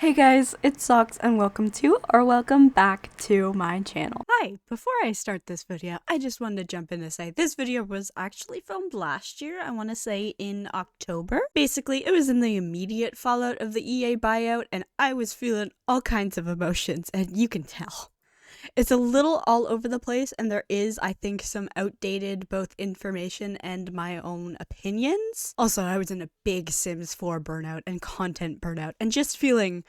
Hey guys, it's Socks and welcome back to my channel. Hi, before I start this video, I just wanted to jump in to say this video was actually filmed last year, I want to say in October. Basically, it was in the immediate fallout of the EA buyout and I was feeling all kinds of emotions, and you can tell. It's a little all over the place, and there is, I think, some outdated both information and my own opinions. Also, I was in a big Sims 4 burnout and content burnout, and just feeling,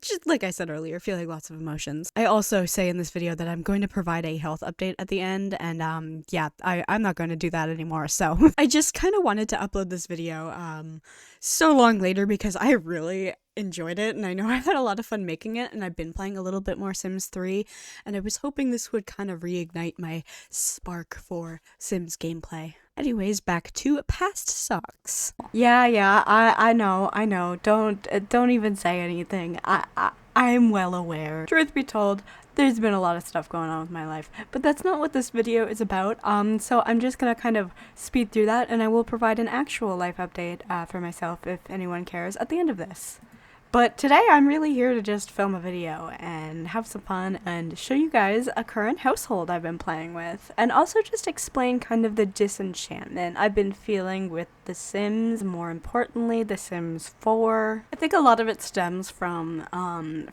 just like I said earlier, feeling lots of emotions. I also say in this video that I'm going to provide a health update at the end, and yeah, I'm not going to do that anymore, so I just kind of wanted to upload this video so long later because I really enjoyed it, and I know I've had a lot of fun making it, and I've been playing a little bit more Sims 3, and I was hoping this would kind of reignite my spark for Sims gameplay. Anyways, back to past socks. Yeah, I know. Don't even say anything. I'm well aware. Truth be told, there's been a lot of stuff going on with my life, but that's not what this video is about. So I'm just gonna kind of speed through that, and I will provide an actual life update for myself if anyone cares at the end of this. But today I'm really here to just film a video and have some fun and show you guys a current household I've been playing with, and also just explain kind of the disenchantment I've been feeling with The Sims, more importantly The Sims 4. I think a lot of it stems from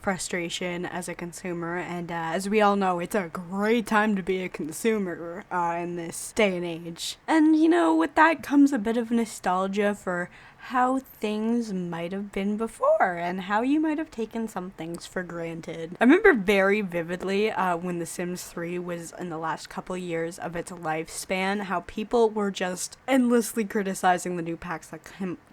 frustration as a consumer, and as we all know, it's a great time to be a consumer in this day and age. And you know, with that comes a bit of nostalgia for how things might have been before and how you might have taken some things for granted. I remember very vividly when The Sims 3 was in the last couple years of its lifespan, how people were just endlessly criticizing the new packs that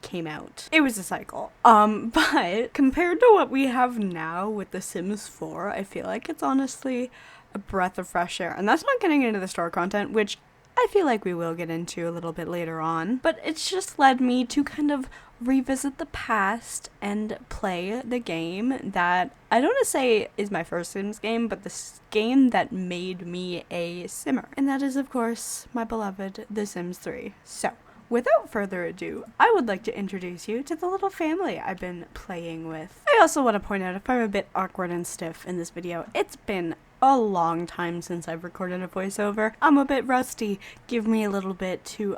came out. It was a cycle. But compared to what we have now with The Sims 4, I feel like it's honestly a breath of fresh air. And that's not getting into the store content, which I feel like we will get into a little bit later on, but it's just led me to kind of revisit the past and play the game that I don't want to say is my first Sims game, but the game that made me a Simmer. And that is, of course, my beloved The Sims 3. So, without further ado, I would like to introduce you to the little family I've been playing with. I also want to point out, if I'm a bit awkward and stiff in this video, it's been a long time since I've recorded a voiceover. I'm a bit rusty. Give me a little bit to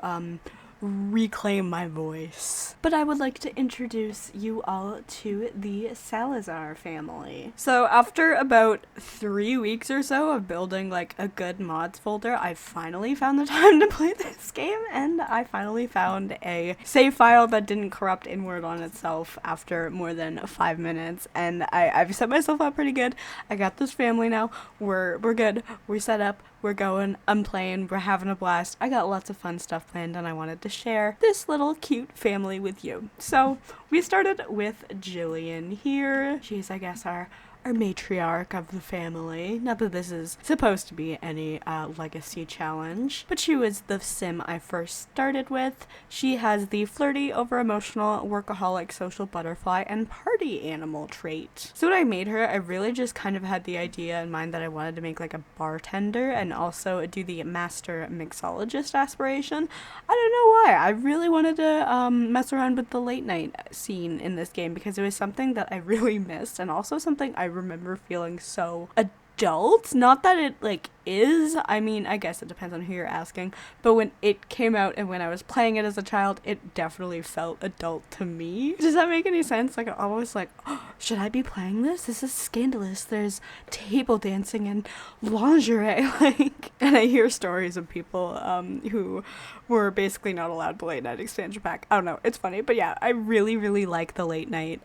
reclaim my voice. But I would like to introduce you all to the Salazar family. So after about 3 weeks or so of building like a good mods folder, I finally found the time to play this game, and I finally found a save file that didn't corrupt inward on itself after more than 5 minutes, and I've set myself up pretty good. I got this family now. We're good. We're set up. We're going. I'm playing. We're having a blast. I got lots of fun stuff planned, and I wanted to share this little cute family with you. So we started with Jillian here. She's, I guess, our matriarch of the family. Not that this is supposed to be any legacy challenge, but she was the Sim I first started with. She has the flirty, over-emotional, workaholic, social butterfly, and party animal trait. So when I made her, I really just kind of had the idea in mind that I wanted to make like a bartender and also do the master mixologist aspiration. I don't know why. I really wanted to mess around with the late night scene in this game because it was something that I really missed, and also something I remember feeling so adult. Not that it like is, I mean, I guess it depends on who you're asking, but when it came out and when I was playing it as a child, it definitely felt adult to me. Does that make any sense? Like, I was like, oh, should I be playing this? This is scandalous. There's table dancing and lingerie, like, and I hear stories of people who were basically not allowed the late night expansion pack. I don't know, it's funny, but yeah, I really like the late night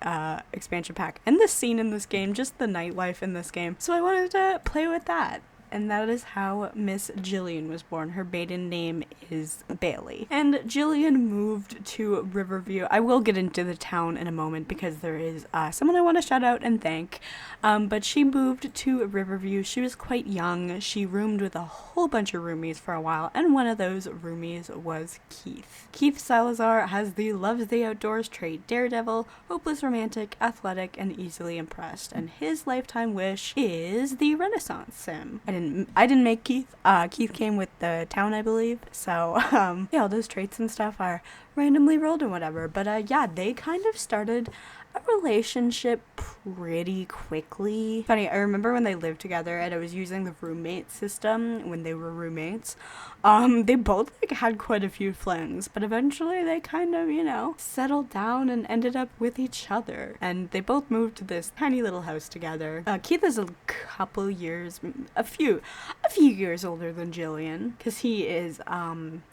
expansion pack and the scene in this game, just the nightlife in this game. So I wanted to play with that. And that is how Miss Jillian was born. Her maiden name is Bailey. And Jillian moved to Riverview. I will get into the town in a moment because there is someone I want to shout out and thank. But she moved to Riverview. She was quite young. She roomed with a whole bunch of roomies for a while, and one of those roomies was Keith. Keith Salazar has the loves the outdoors trait: daredevil, hopeless romantic, athletic, and easily impressed. And his lifetime wish is the Renaissance Sim. I didn't make Keith. Keith came with the town, I believe. So, yeah, all those traits and stuff are randomly rolled and whatever. But, yeah, they kind of started a relationship pretty quickly. Funny, I remember when they lived together and I was using the roommate system when they were roommates. They both like had quite a few flings, but eventually they kind of, you know, settled down and ended up with each other. And they both moved to this tiny little house together. Keith is a couple years, a few years older than Jillian, because he is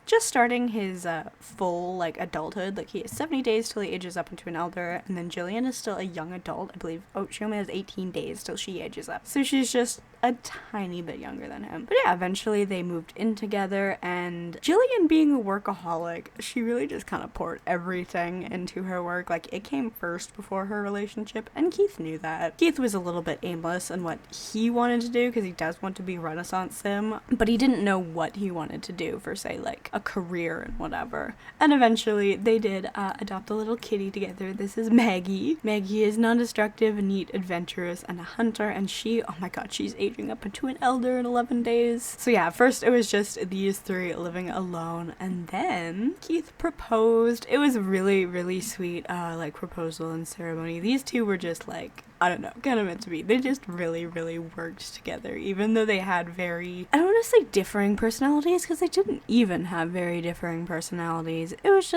just starting his full like adulthood. Like he has 70 days till he ages up into an elder, and then Jillian is still a young adult, I believe. Oh, she only has 18 days till she ages up, so she's just a tiny bit younger than him. But yeah, eventually they moved in together, and Jillian, being a workaholic, she really just kind of poured everything into her work. Like it came first before her relationship, and Keith knew that. Keith was a little bit aimless in what he wanted to do, because he does want to be Renaissance sim, but he didn't know what he wanted to do for, say, like a career and whatever. And eventually they did adopt a little kitty together. This is Maggie. Maggie is non-destructive, neat, adventurous, and a hunter, and she, oh my god, she's aging up into an elder in 11 days. So yeah, first it was just these three living alone, and then Keith proposed. It was really, really sweet, like proposal and ceremony. These two were just like, I don't know, kind of meant to be. They just really, really worked together, even though they had very, I don't want to say differing personalities, because they didn't even have very differing personalities. It was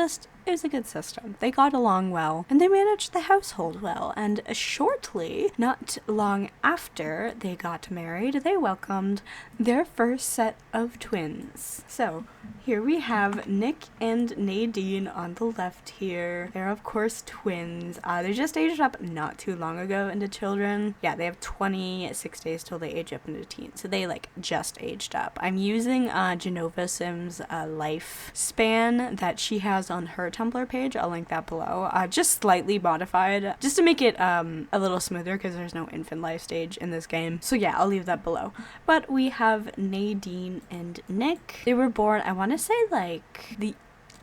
a good system. They got along well, and they managed the household well, and shortly, not long after they got married, they welcomed their first set of twins. So, here we have Nick and Nadine on the left here. They're, of course, twins. They just aged up not too long ago into children. Yeah, they have 26 days till they age up into teens, so they, like, just aged up. I'm using Genova Sim's lifespan that she has on her Tumblr page. I'll link that below. Just slightly modified, just to make it a little smoother, because there's no infant life stage in this game. So yeah, I'll leave that below. But we have Nadine and Nick. They were born, I want to say, like the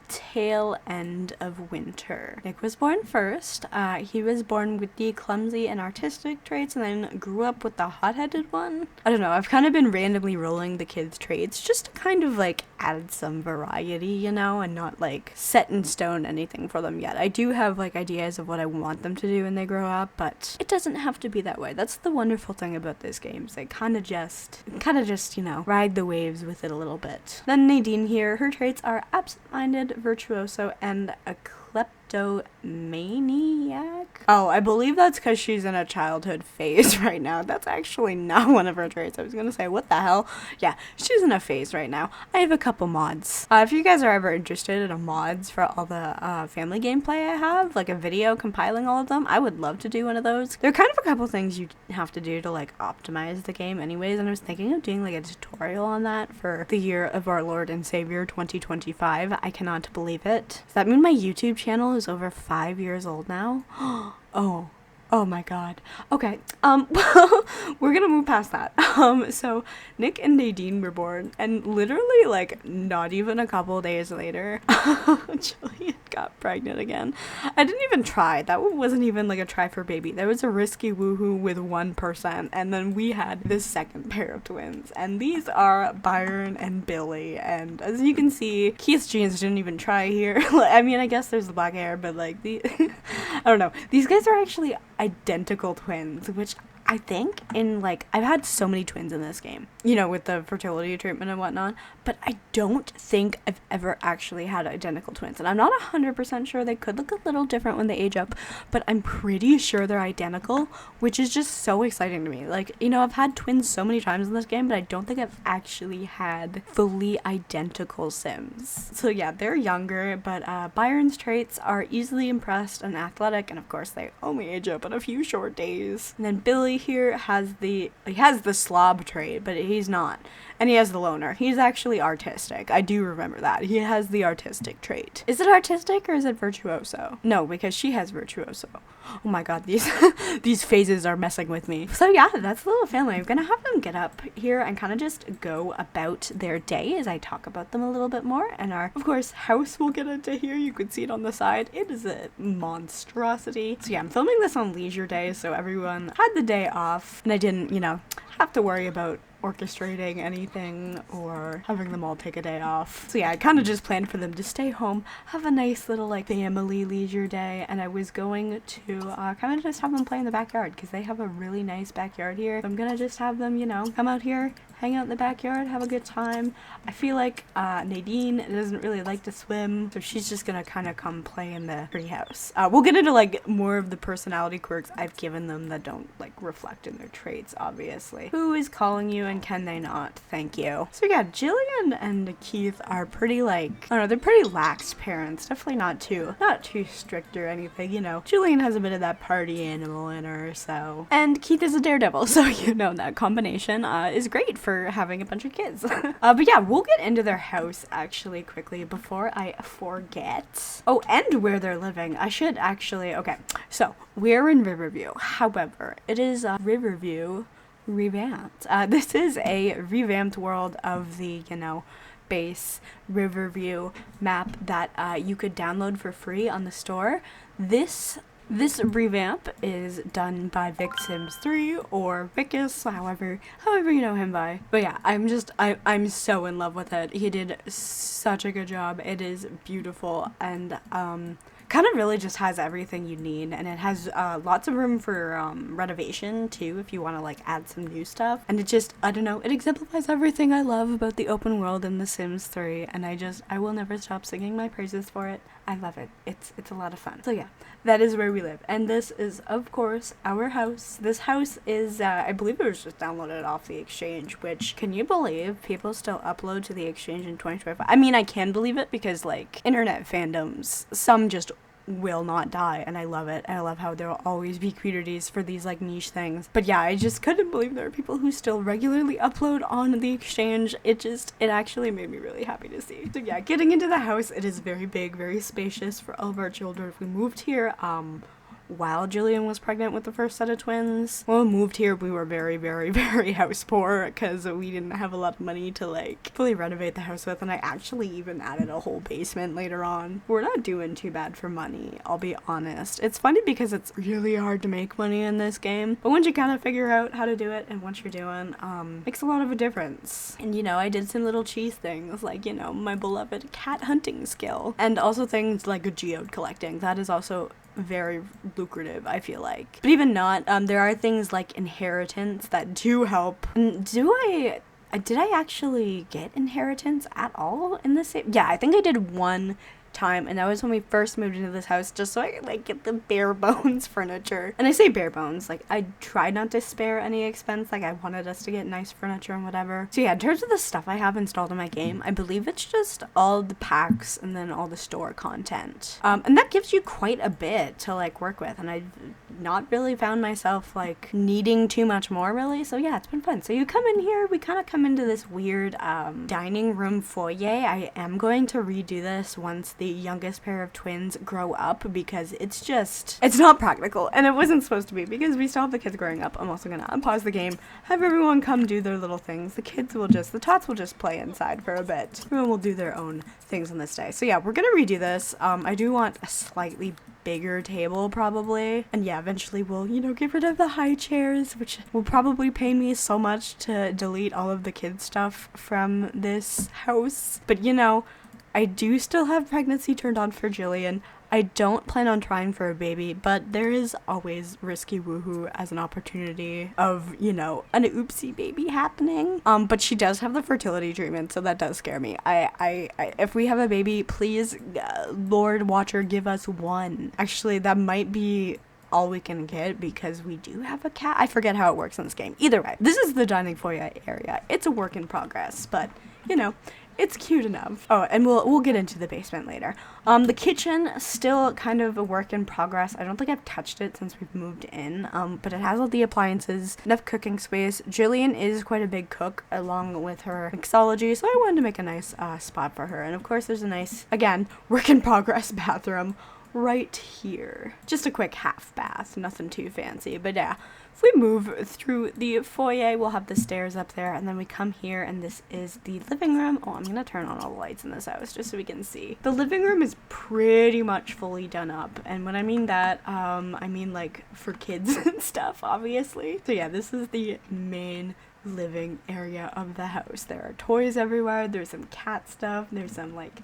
tail end of winter. Nick was born first. He was born with the clumsy and artistic traits, and then grew up with the hot-headed one. I don't know, I've kind of been randomly rolling the kids' traits just to kind of like add some variety, you know, and not like set in stone anything for them yet. I do have like ideas of what I want them to do when they grow up, but it doesn't have to be that way. That's the wonderful thing about these games. They kind of just, you know, ride the waves with it a little bit. Then Nadine here, her traits are absent-minded, virtuoso, and a kleptomaniac. Oh, I believe that's because she's in a childhood phase right now. That's actually not one of her traits. I was gonna say, what the hell? Yeah, she's in a phase right now. I have a couple mods. If you guys are ever interested in a mods for all the family gameplay I have, like a video compiling all of them, I would love to do one of those. There are kind of a couple things you have to do to like optimize the game anyways, and I was thinking of doing like a tutorial on that for the year of our Lord and Savior 2025. I cannot believe it. Does that mean my YouTube channel is over 5 years old now? Oh my god. Okay, well, we're gonna move past that. So Nick and Nadine were born, and literally, like, not even a couple days later, Jillian got pregnant again. I didn't even try. That wasn't even, like, a try for baby. That was a risky woohoo with 1%, and then we had this second pair of twins, and these are Byron and Billy, and as you can see, Keith's genes didn't even try here. I mean, I guess there's the black hair, but, like, I don't know. These guys are actually identical twins, which I think in like, I've had so many twins in this game, you know, with the fertility treatment and whatnot, but I don't think I've ever actually had identical twins, and I'm not 100% sure. They could look a little different when they age up, but I'm pretty sure they're identical, which is just so exciting to me. Like, you know, I've had twins so many times in this game, but I don't think I've actually had fully identical Sims. So yeah, they're younger, but Byron's traits are easily impressed and athletic, and of course they only age up in a few short days. And then Billy here has the slob trait, but he's not. And he has the loner. He's actually artistic. I do remember that. He has the artistic trait. Is it artistic or is it virtuoso? No, because she has virtuoso. Oh my god, these phases are messing with me. So yeah, that's the little family. I'm gonna have them get up here and kind of just go about their day as I talk about them a little bit more. And our, of course, house will get into here. You can see it on the side. It is a monstrosity. So yeah, I'm filming this on leisure day, so everyone had the day off, and I didn't, you know, have to worry about orchestrating anything or having them all take a day off. So yeah, I kind of just planned for them to stay home, have a nice little like family leisure day, and I was going to kind of just have them play in the backyard because they have a really nice backyard here. So I'm gonna just have them, you know, come out here, hang out in the backyard, have a good time. I feel like Nadine doesn't really like to swim, so she's just gonna kind of come play in the treehouse. We'll get into like more of the personality quirks I've given them that don't like reflect in their traits, obviously. Who is calling you and can they not? Thank you. So yeah, Jillian and Keith are pretty like, I don't know, they're pretty lax parents. Definitely not too strict or anything, you know. Jillian has a bit of that party animal in her, so. And Keith is a daredevil, so you know that combination is great for having a bunch of kids. But yeah, we'll get into their house actually quickly before I forget. Oh, and where they're living. I should actually, okay. So we're in Riverview. However, it is Riverview revamped. This is a revamped world of the, you know, base Riverview map that you could download for free on the store. This revamp is done by Vic Sims 3 or Vicus, however you know him by. But yeah, I'm so in love with it. He did such a good job. It is beautiful and kind of really just has everything you need, and it has lots of room for renovation too if you want to like add some new stuff. And it just, I don't know, it exemplifies everything I love about the open world in The Sims 3, and I will never stop singing my praises for it. I love it. It's a lot of fun. So yeah, that is where we live, and this is of course our house. This house is I believe it was just downloaded off the exchange, which, can you believe people still upload to the exchange in 2025? I mean, I can believe it because like internet fandoms, some just will not die, and I love it. And I love how there will always be communities for these like niche things. But yeah, I just couldn't believe there are people who still regularly upload on the exchange. It actually made me really happy to see. So yeah, getting into the house, it is very big, very spacious for all of our children. We moved here while Jillian was pregnant with the first set of twins. When we moved here, we were very, very, very house poor because we didn't have a lot of money to like fully renovate the house with, and I actually even added a whole basement later on. We're not doing too bad for money, I'll be honest. It's funny because it's really hard to make money in this game, but once you kind of figure out how to do it and what you're doing, makes a lot of a difference. And you know, I did some little cheese things like, you know, my beloved cat hunting skill, and also things like geode collecting. That is also very lucrative, I feel like. But even not, there are things like inheritance that do help. Did I actually get inheritance at all in this? Yeah, I think I did one time, and that was when we first moved into this house, just so I could like get the bare bones furniture. And I say bare bones, like I tried not to spare any expense, like I wanted us to get nice furniture and whatever. So yeah, in terms of the stuff I have installed in my game, I believe it's just all the packs and then all the store content, and that gives you quite a bit to like work with, and I've not really found myself like needing too much more really. So yeah, it's been fun. So you come in here, we kind of come into this weird dining room foyer. I am going to redo this once the youngest pair of twins grow up, because it's not practical, and it wasn't supposed to be, because we still have the kids growing up. I'm also gonna unpause the game, have everyone come do their little things. The tots will just play inside for a bit. Everyone will do their own things on this day. So yeah, we're gonna redo this. I do want a slightly bigger table probably, and yeah, eventually we'll, you know, get rid of the high chairs, which will probably pay me so much to delete all of the kids stuff from this house. But you know, I do still have pregnancy turned on for Jillian. I don't plan on trying for a baby, but there is always risky woohoo as an opportunity of, you know, an oopsie baby happening. But she does have the fertility treatment, so that does scare me. I if we have a baby, please, Lord Watcher, give us one. Actually, that might be all we can get, because we do have a cat. I forget how it works in this game. Either way, this is the dining foyer area. It's a work in progress, but you know, it's cute enough. Oh, and we'll get into the basement later. The kitchen, still kind of a work in progress. I don't think I've touched it since we've moved in, but it has all the appliances, enough cooking space. Jillian is quite a big cook, along with her mixology, so I wanted to make a nice spot for her. And of course, there's a nice, again, work in progress bathroom right here. Just a quick half bath, nothing too fancy, but yeah. If we move through the foyer, we'll have the stairs up there, and then we come here, and this is the living room. Oh, I'm gonna turn on all the lights in this house just so we can see. The living room is pretty much fully done up, and when I mean that, I mean like for kids and stuff, obviously. So yeah, this is the main living area of the house. There are toys everywhere. There's some cat stuff. There's some like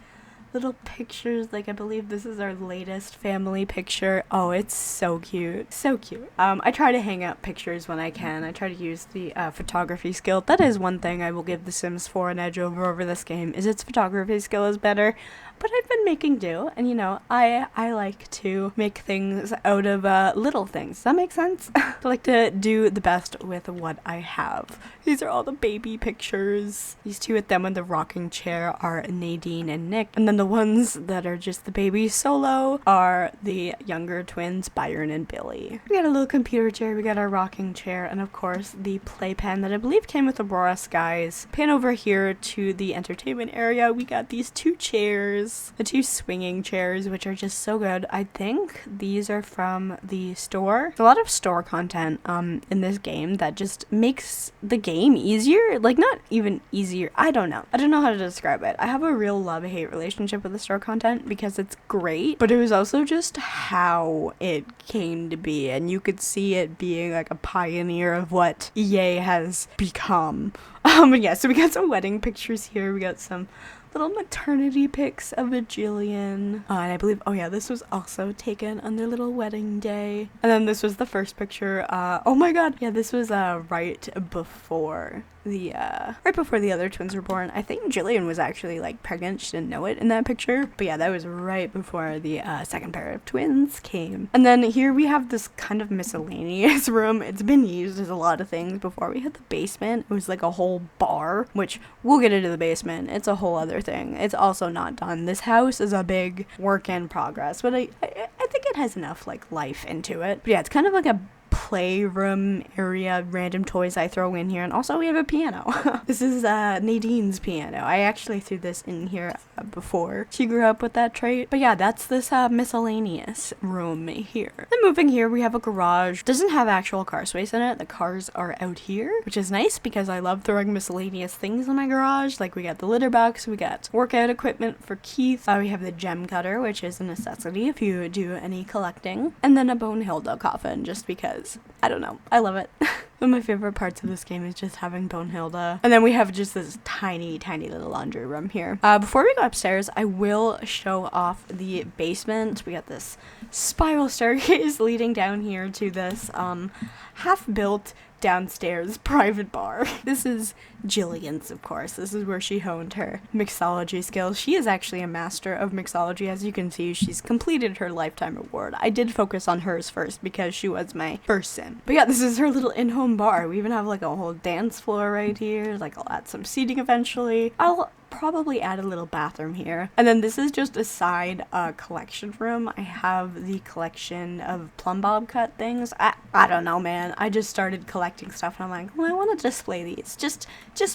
little pictures. Like I believe this is our latest family picture. Oh, it's so cute. So cute. I try to hang up pictures when I can. I try to use the photography skill. That is one thing I will give The Sims 4 an edge over this game, is its photography skill is better. But I've been making do, and you know, I like to make things out of little things. Does that make sense? I like to do the best with what I have. These are all the baby pictures. These two with them in the rocking chair are Nadine and Nick, and then the ones that are just the baby solo are the younger twins, Byron and Billy. We got a little computer chair, we got our rocking chair, and of course the playpen that I believe came with Aurora Skies. Pan over here to the entertainment area. We got these two chairs. The two swinging chairs, which are just so good. I think these are from the store. There's a lot of store content in this game that just makes the game easier. Like, not even easier. I don't know how to describe it. I have a real love-hate relationship with the store content because it's great, but it was also just how it came to be, and you could see it being like a pioneer of what EA has become. But yeah, so we got some wedding pictures here. We got some little maternity pics of a Jillian. And I believe, oh yeah, this was also taken on their little wedding day. And then this was the first picture. Oh my god. Yeah, this was right before the other twins were born. I think Jillian was actually like pregnant. She didn't know it in that picture. But yeah, that was right before the second pair of twins came. And then here we have this kind of miscellaneous room. It's been used as a lot of things before. We had the basement. It was like a whole bar, which we'll get into the basement. It's a whole other thing. It's also not done. This house is a big work in progress, but I think it has enough like life into it. But yeah, it's kind of like a playroom area, random toys I throw in here, and also we have a piano. This is Nadine's piano. I actually threw this in here before she grew up with that trait. But yeah, that's this miscellaneous room here. Then moving here, we have a garage. Doesn't have actual car space in it. The cars are out here, which is nice because I love throwing miscellaneous things in my garage. Like we got the litter box, we got workout equipment for Keith, we have the gem cutter, which is a necessity if you do any collecting, and then a Bonehilda coffin, just because I don't know, I love it. One of my favorite parts of this game is just having Bonehilda. And then we have just this tiny little laundry room here. Before we go upstairs, I will show off the basement. We got this spiral staircase leading down here to this half-built downstairs private bar. This is Jillian's, of course. This is where she honed her mixology skills. She is actually a master of mixology. As you can see, she's completed her lifetime award. I did focus on hers first because she was my first sim. But yeah, this is her little in-home bar. We even have like a whole dance floor right here. Like I'll add some seating eventually. I'll probably add a little bathroom here. And then this is just a side collection room. I have the collection of plumb bob cut things. I don't know, man. I just started collecting stuff and I'm like, well, I want to display these just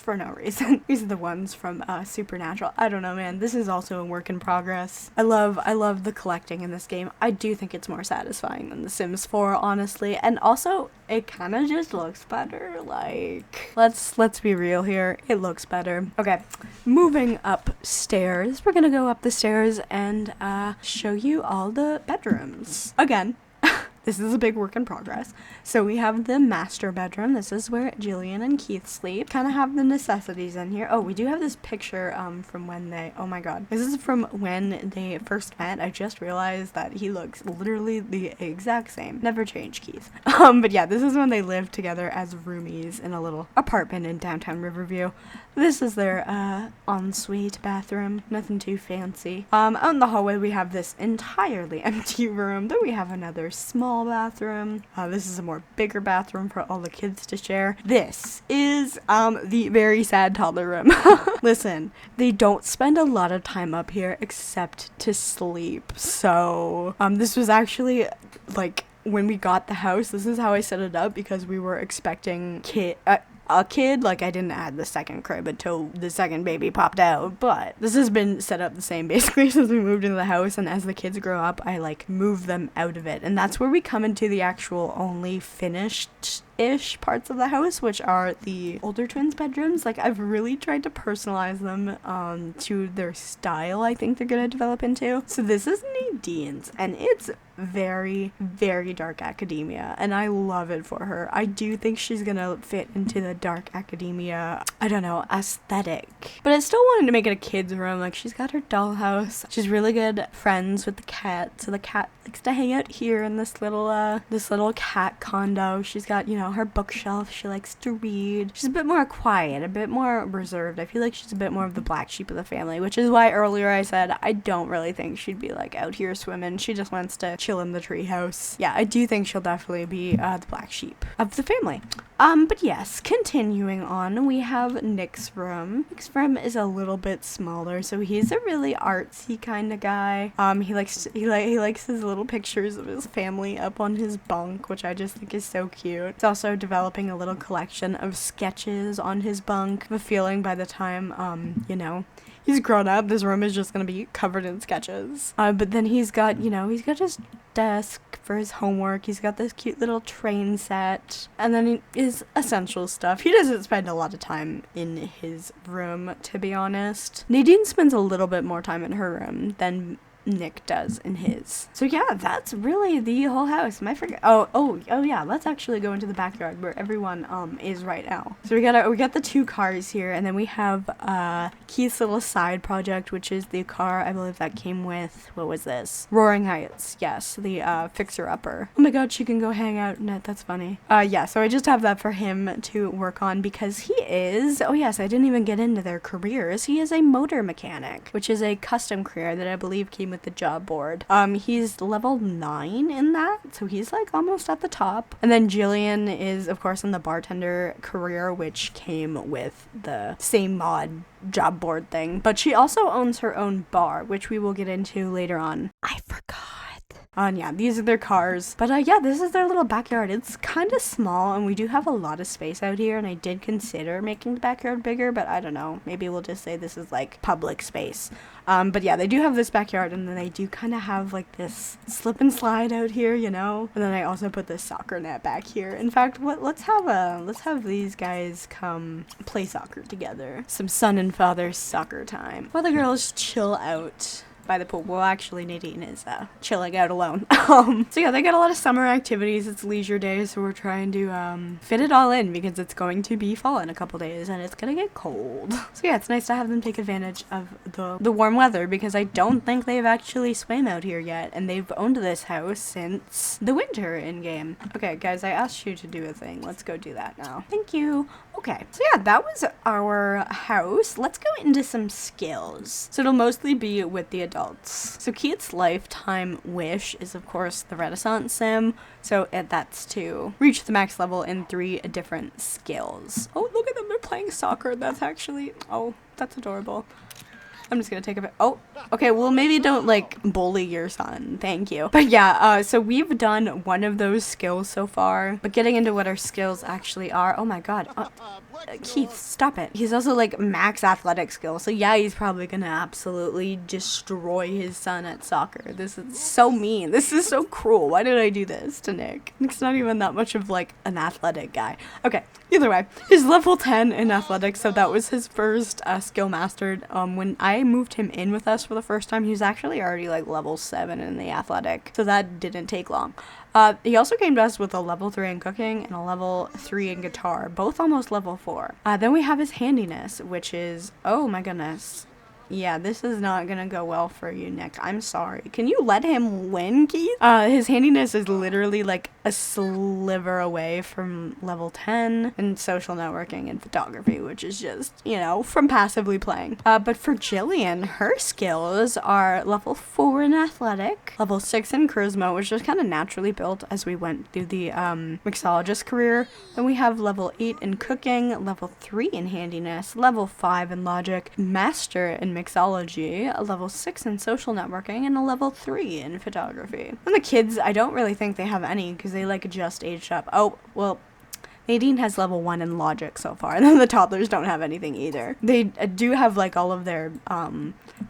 for no reason. These are the ones from Supernatural. I don't know, man. This is also a work in progress. I love the collecting in this game. I do think it's more satisfying than The Sims 4, honestly. And also, it kind of just looks better. Like, let's be real here. It looks better. Okay, moving upstairs. We're gonna go up the stairs and show you all the bedrooms. Again, this is a big work in progress. So we have the master bedroom. This is where Jillian and Keith sleep. Kind of have the necessities in here. Oh, we do have this picture from when they, oh my god. This is from when they first met. I just realized that he looks literally the exact same. Never changed, Keith. But yeah, this is when they lived together as roomies in a little apartment in downtown Riverview. This is their ensuite bathroom. Nothing too fancy. Out in the hallway we have this entirely empty room. Then we have another small bathroom. This is a more bigger bathroom for all the kids to share. This is the very sad toddler room. Listen, they don't spend a lot of time up here except to sleep. So this was actually like when we got the house, this is how I set it up because we were expecting a kid. Like I didn't add the second crib until the second baby popped out, but this has been set up the same basically since we moved into the house. And as the kids grow up, I like move them out of it, and that's where we come into the actual only finished ish parts of the house, which are the older twins' bedrooms. Like, I've really tried to personalize them to their style I think they're gonna develop into. So this is Nadine's, and it's very, very dark academia, and I love it for her. I do think she's gonna fit into the dark academia, I don't know, aesthetic. But I still wanted to make it a kid's room. Like, she's got her dollhouse. She's really good friends with the cat, so the cat likes to hang out here in this little cat condo. She's got, you know, her bookshelf. She likes to read. She's a bit more quiet, a bit more reserved. I feel like she's a bit more of the black sheep of the family, which is why earlier I said I don't really think she'd be like out here swimming. She just wants to chill in the treehouse. Yeah, I do think she'll definitely be the black sheep of the family. But yes, continuing on, we have Nick's room. Nick's room is a little bit smaller, so he's a really artsy kind of guy. He likes his little pictures of his family up on his bunk, which I just think is so cute. He's also developing a little collection of sketches on his bunk. I have a feeling by the time, you know, he's grown up, this room is just gonna be covered in sketches. But then he's got his desk for his homework. He's got this cute little train set, and then his essential stuff. He doesn't spend a lot of time in his room, to be honest. Nadine spends a little bit more time in her room than Nick does in his. So yeah, that's really the whole house. Am I forget? Oh yeah. Let's actually go into the backyard where everyone is right now. So we got the 2 cars here, and then we have Keith's little side project, which is the car I believe that came with, what was this? Roaring Heights. Yes, the fixer upper. Oh my god, she can go hang out in it. That's funny. Yeah. So I just have that for him to work on because he is. Oh yes, I didn't even get into their careers. He is a motor mechanic, which is a custom career that I believe came with the job board. He's level 9 in that, so he's like almost at the top. And then Jillian is of course in the bartender career, which came with the same mod job board thing, but she also owns her own bar, which we will get into later on. I forgot. And yeah, these are their cars. But yeah, this is their little backyard. It's kind of small, and we do have a lot of space out here, and I did consider making the backyard bigger, but I don't know. Maybe we'll just say this is like public space. But yeah, they do have this backyard, and then they do kind of have like this slip and slide out here, you know? And then I also put this soccer net back here. In fact, let's have these guys come play soccer together. Some son and father soccer time. While the girls chill out by the pool. Well, actually, Nadine is chilling out alone. So yeah, they got a lot of summer activities. It's leisure days, so we're trying to fit it all in because it's going to be fall in a couple days and it's gonna get cold. So yeah, it's nice to have them take advantage of the warm weather because I don't think they've actually swam out here yet, and they've owned this house since the winter in game. Okay, guys, I asked you to do a thing. Let's go do that now. Thank you. Okay, so yeah, that was our house. Let's go into some skills. So it'll mostly be with the adults. So Keith's lifetime wish is, of course, the Renaissance sim. So that's to reach the max level in 3 different skills. Oh, look at them. They're playing soccer. That's actually, oh, that's adorable. I'm just gonna take a bit. Oh, okay. Well, maybe don't like bully your son. Thank you. But yeah, so we've done one of those skills so far. But getting into what our skills actually are. Oh my god. Keith, stop it. He's also like max athletic skills. So yeah, he's probably gonna absolutely destroy his son at soccer. This is so mean. This is so cruel. Why did I do this to Nick? Nick's not even that much of like an athletic guy. Okay. Either way, he's level 10 in athletics. So that was his first skill mastered. When I moved him in with us for the first time, he was actually already like level 7 in the athletic, so that didn't take long. He also came to us with a level 3 in cooking and a level 3 in guitar, both almost level 4. Then we have his handiness, which is, oh my goodness. Yeah, this is not gonna go well for you, Nick. I'm sorry. Can you let him win, Keith? His handiness is literally like a sliver away from level 10 in social networking and photography, which is just, you know, from passively playing. But for Jillian, her skills are level 4 in athletic, level 6 in charisma, which just kind of naturally built as we went through the mixologist career. Then we have level 8 in cooking, level 3 in handiness, level 5 in logic, master in mixology, a level 6 in social networking, and a level 3 in photography. And the kids, I don't really think they have any because they like just aged up. Oh, well, Nadine has level 1 in logic so far, and then the toddlers don't have anything either. They do have like all of their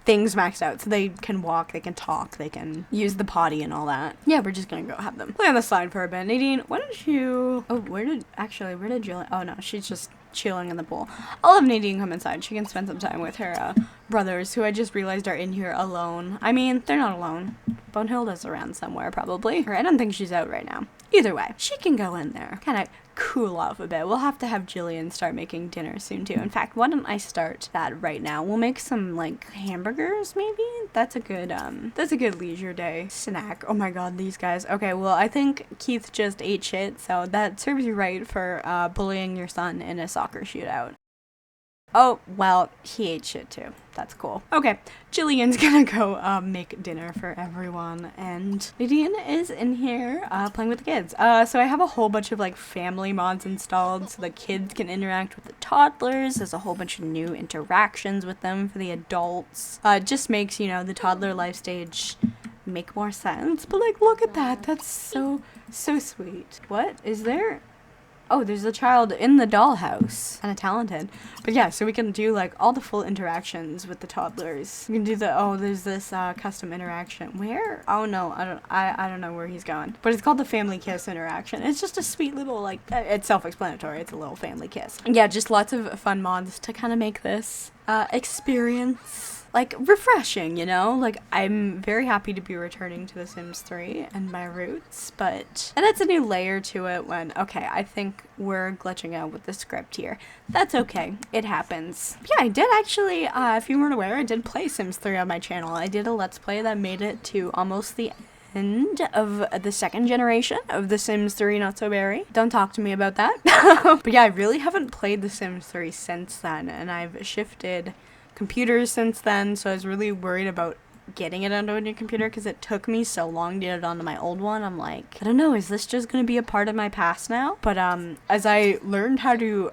things maxed out, so they can walk, they can talk, they can use the potty and all that. Yeah, we're just gonna go have them play on the slide for a bit. Nadine, why don't you... Oh, where did Julie... Oh no, she's just chilling in the pool. I'll have Nadine come inside. She can spend some time with her brothers, who I just realized are in here alone. I mean, they're not alone. Bonehilda's around somewhere, probably. Or I don't think she's out right now. Either way, she can go in there. Kind of cool off a bit. We'll have to have Jillian start making dinner soon too. In fact, why don't I start that right now? We'll make some like hamburgers maybe? That's a good leisure day snack. Oh my god, these guys. Okay, well I think Keith just ate shit, so that serves you right for bullying your son in a soccer shootout. Oh, well, he ate shit too. That's cool. Okay, Jillian's gonna go make dinner for everyone, and Nadine is in here playing with the kids. So I have a whole bunch of like family mods installed so the kids can interact with the toddlers. There's a whole bunch of new interactions with them for the adults. It just makes, you know, the toddler life stage make more sense. But like, look at that. That's so sweet. What is there? Oh, there's a child in the dollhouse. Kinda talented. But yeah, so we can do like all the full interactions with the toddlers. We can do there's this custom interaction. Where? Oh no, I don't know where he's going. But it's called the family kiss interaction. It's just a sweet little like, it's self-explanatory. It's a little family kiss. Yeah, just lots of fun mods to kind of make this experience like refreshing, you know? Like, I'm very happy to be returning to The Sims 3 and my roots, but and that's a new layer to it when, okay, I think we're glitching out with the script here. That's okay. It happens. Yeah, I did actually, if you weren't aware, I did play Sims 3 on my channel. I did a Let's Play that made it to almost the end of the second generation of The Sims 3 Not So Berry. Don't talk to me about that. But yeah, I really haven't played The Sims 3 since then, and I've shifted computers since then, so I was really worried about getting it onto a new computer because it took me so long to get it onto my old one. I'm like, I don't know, is this just gonna be a part of my past now? But as I learned how to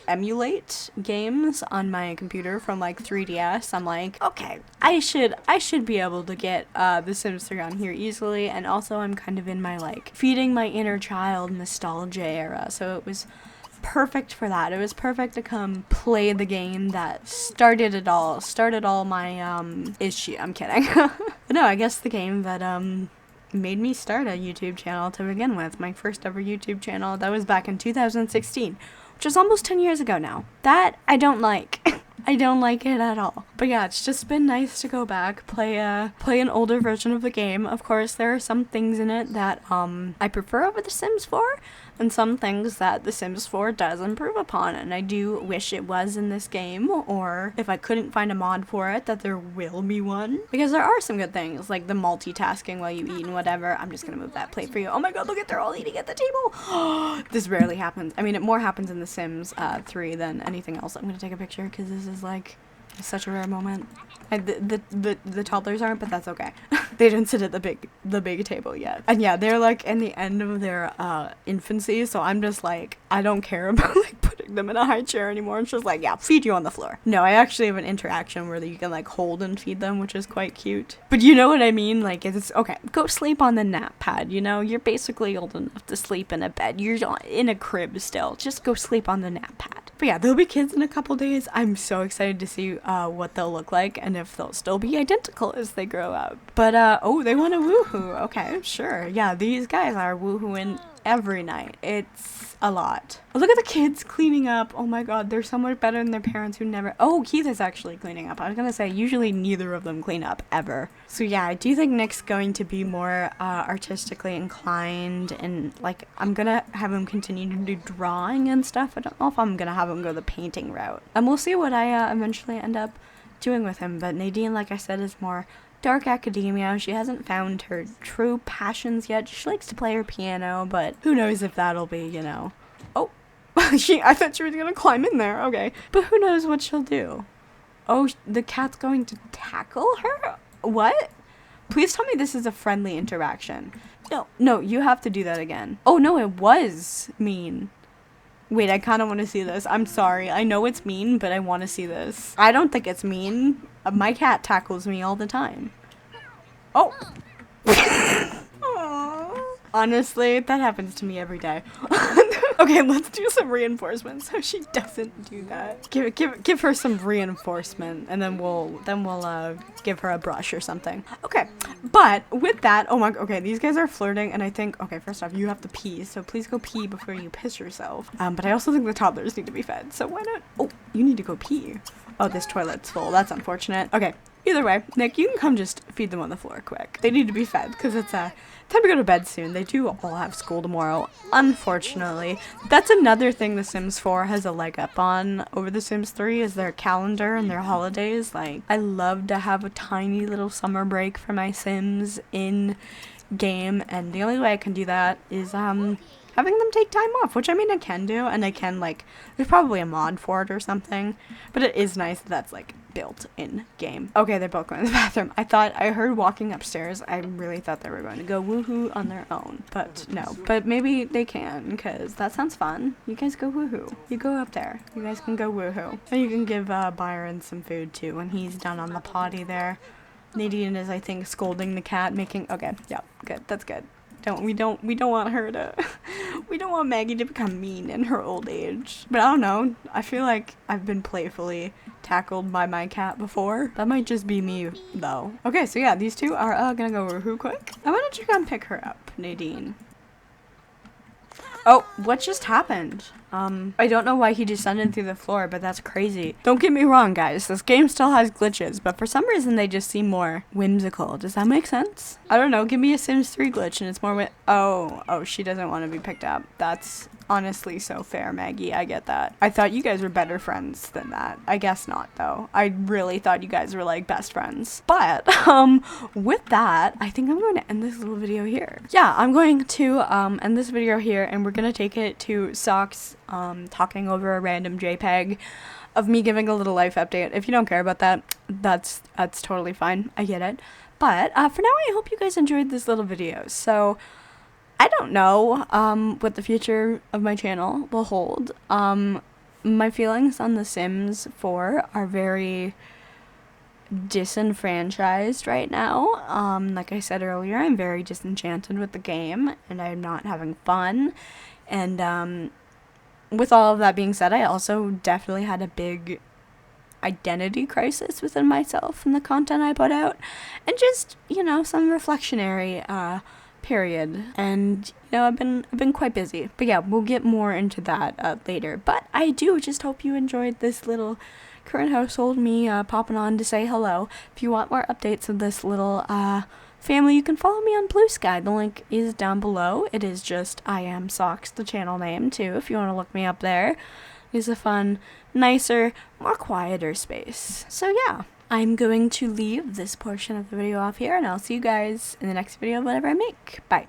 emulate games on my computer from like 3DS, I'm like, okay, I should be able to get The Sims 3 on here easily. And also I'm kind of in my like feeding my inner child nostalgia era, so it was perfect for that. It was perfect to come play the game that started all my issue. I'm kidding. But no, I guess the game that made me start a YouTube channel to begin with. My first ever YouTube channel. That was back in 2016, which is almost 10 years ago now. That I don't like. I don't like it at all. But yeah, it's just been nice to go back, play an older version of the game. Of course, there are some things in it that I prefer over The Sims 4, and some things that The Sims 4 does improve upon, and I do wish it was in this game, or if I couldn't find a mod for it, that there will be one. Because there are some good things, like the multitasking while you eat and whatever. I'm just gonna move that plate for you. Oh my god, look at, they're all eating at the table! This rarely happens. I mean, it more happens in The Sims 3 than anything else. I'm gonna take a picture, because this is like such a rare moment. The toddlers aren't, but that's okay. They didn't sit at the big table yet. And yeah, they're like in the end of their infancy, so I'm just like, I don't care about like putting them in a high chair anymore. It's just like, yeah, feed you on the floor. No, I actually have an interaction where you can like hold and feed them, which is quite cute. But you know what I mean? Like, it's okay, go sleep on the nap pad, you know? You're basically old enough to sleep in a bed. You're in a crib still. Just go sleep on the nap pad. But yeah, there'll be kids in a couple days. I'm so excited to see what they'll look like and if they'll still be identical as they grow up. But oh, they want to woohoo. Okay, sure. Yeah, these guys are woohooing every night. It's a lot. Oh, look at the kids cleaning up. Oh my god, they're so much better than their parents who never... Oh, Keith is actually cleaning up. I was gonna say, usually neither of them clean up, ever. So yeah, I do think Nick's going to be more artistically inclined, and like, I'm gonna have him continue to do drawing and stuff. I don't know if I'm gonna have him go the painting route. And we'll see what I eventually end up doing with him. But Nadine, like I said, is more dark academia. She hasn't found her true passions yet. She likes to play her piano, but who knows if that'll be, you know. Oh, I thought she was gonna climb in there. Okay, but who knows what she'll do. Oh, the cat's going to tackle her? What? Please tell me this is a friendly interaction. No, you have to do that again. Oh no, it was mean. Wait, I kind of want to see this. I'm sorry. I know it's mean, but I want to see this. I don't think it's mean. My cat tackles me all the time. Oh. Honestly, that happens to me every day. Okay, let's do some reinforcement so she doesn't do that. Give her some reinforcement, and then we'll give her a brush or something. Okay, but with that, oh my, okay, these guys are flirting, and I think, okay, first off, you have to pee, so please go pee before you piss yourself. But I also think the toddlers need to be fed, so why not? Oh, you need to go pee. Oh, this toilet's full. That's unfortunate. Okay. Either way, Nick, you can come just feed them on the floor quick. They need to be fed because it's time to go to bed soon. They do all have school tomorrow, unfortunately. That's another thing The Sims 4 has a leg up on over The Sims 3 is their calendar and their holidays. Like, I love to have a tiny little summer break for my Sims in game, and the only way I can do that is having them take time off, which I mean I can do, and I can, like, there's probably a mod for it or something, but it is nice that that's, like, built in game. Okay, they're both going to the bathroom. I heard walking upstairs. I really thought they were going to go woohoo on their own, but no. But maybe they can, because that sounds fun. You guys go woohoo. You go up there. You guys can go woohoo. And you can give Byron some food, too, when he's done on the potty there. Nadine is, I think, scolding the cat, okay, yeah, good, that's good. We don't want her to, we don't want Maggie to become mean in her old age. But I don't know, I feel like I've been playfully tackled by my cat before. That might just be me, though. Okay, so yeah, these two are gonna go woohoo quick. I wanted you to come pick her up, Nadine. Oh, what just happened? I don't know why he descended through the floor, but that's crazy. Don't get me wrong, guys. This game still has glitches, but for some reason they just seem more whimsical. Does that make sense? I don't know. Give me a Sims 3 glitch and it's more oh, she doesn't want to be picked up. That's honestly so fair, Maggie. I get that. I thought you guys were better friends than that. I guess not, though. I really thought you guys were, like, best friends. But, with that, I think I'm going to end this little video here. Yeah, I'm going to, end this video here, and we're going to take it to Socks, talking over a random JPEG of me giving a little life update. If you don't care about that, that's totally fine. I get it. But, for now, I hope you guys enjoyed this little video. So, I don't know what the future of my channel will hold. My feelings on The Sims 4 are very disenfranchised right now. Like I said earlier, I'm very disenchanted with the game, and I'm not having fun. And with all of that being said, I also definitely had a big identity crisis within myself and the content I put out, and just, you know, some reflectionary period. And, you know, I've been quite busy, but yeah, we'll get more into that later. But I do just hope you enjoyed this little current household me popping on to say hello. If you want more updates of this little family, you can follow me on Blue Sky. The link is down below. It is just iamsockss, the channel name, too, if you want to look me up there. It's a fun, nicer, more quieter space. So yeah, I'm going to leave this portion of the video off here, and I'll see you guys in the next video, whatever I make. Bye.